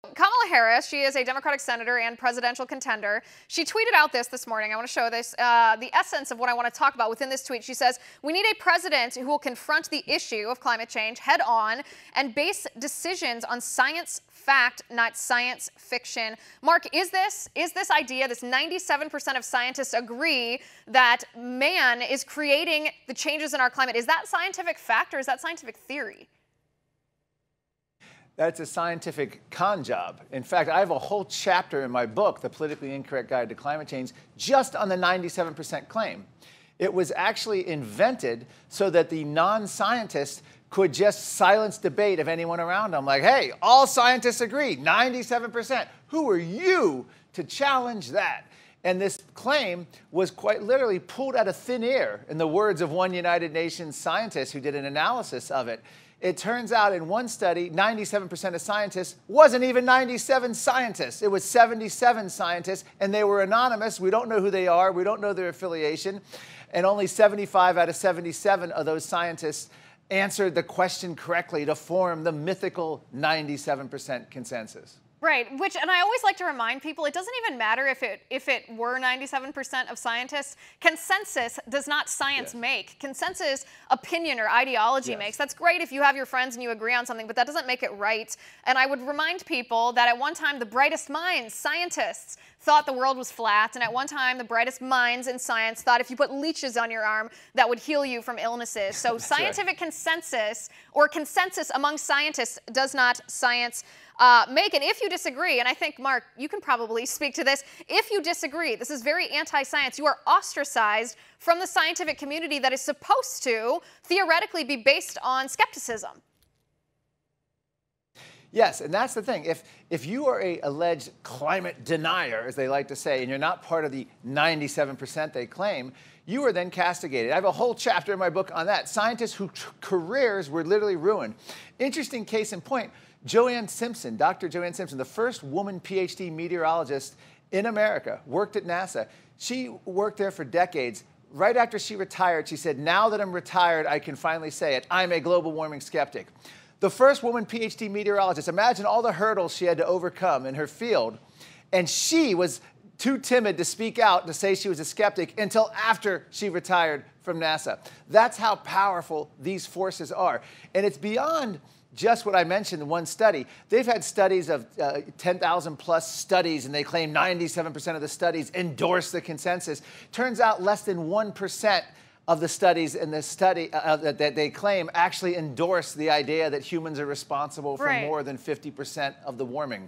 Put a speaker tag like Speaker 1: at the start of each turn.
Speaker 1: Kamala Harris, she is a Democratic senator and presidential contender. She tweeted out this morning. I want to show this, the essence of what I want to talk about within this tweet. She says, "We need a president who will confront the issue of climate change head on and base decisions on science fact, not science fiction." Mark, is this idea, this 97% of scientists agree that man is creating the changes in our climate, is that scientific fact or is that scientific theory?
Speaker 2: That's a scientific con job. In fact, I have a whole chapter in my book, The Politically Incorrect Guide to Climate Change, just on the 97% claim. It was actually invented so that the non-scientists could just silence debate of anyone around them. Like, hey, all scientists agree, 97%. Who are you to challenge that? And this claim was quite literally pulled out of thin air, in the words of one United Nations scientist who did an analysis of it. It turns out in one study, 97% of scientists wasn't even 97 scientists. It was 77 scientists, and they were anonymous. We don't know who they are. We don't know their affiliation. And only 75 out of 77 of those scientists answered the question correctly to form the mythical 97% consensus.
Speaker 1: Right, and I always like to remind people, it doesn't even matter if it were 97% of scientists. Consensus does not science make. Consensus, opinion or ideology makes. That's great if you have your friends and you agree on something, but that doesn't make it right. And I would remind people that at one time the brightest minds, scientists, thought the world was flat, and at one time the brightest minds in science thought if you put leeches on your arm that would heal you from illnesses. So scientific consensus or consensus among scientists does not science make. And if you disagree, and I think, Mark, you can probably speak to this, if you disagree, this is very anti-science, you are ostracized from the scientific community that is supposed to theoretically be based on skepticism.
Speaker 2: Yes, and that's the thing. If you are an alleged climate denier, as they like to say, and you're not part of the 97% they claim, you are then castigated. I have a whole chapter in my book on that. Scientists whose careers were literally ruined. Interesting case in point, Joanne Simpson, Dr. Joanne Simpson, the first woman PhD meteorologist in America, worked at NASA. She worked there for decades. Right after she retired, she said, "Now that I'm retired, I can finally say it. I'm a global warming skeptic." The first woman PhD meteorologist, imagine all the hurdles she had to overcome in her field. And she was too timid to speak out to say she was a skeptic until after she retired from NASA. That's how powerful these forces are. And it's beyond just what I mentioned in one study. They've had studies of 10,000 plus studies, and they claim 97% of the studies endorse the consensus. Turns out less than 1% of the studies in this study that they claim actually endorse the idea that humans are responsible for more than 50% of the warming.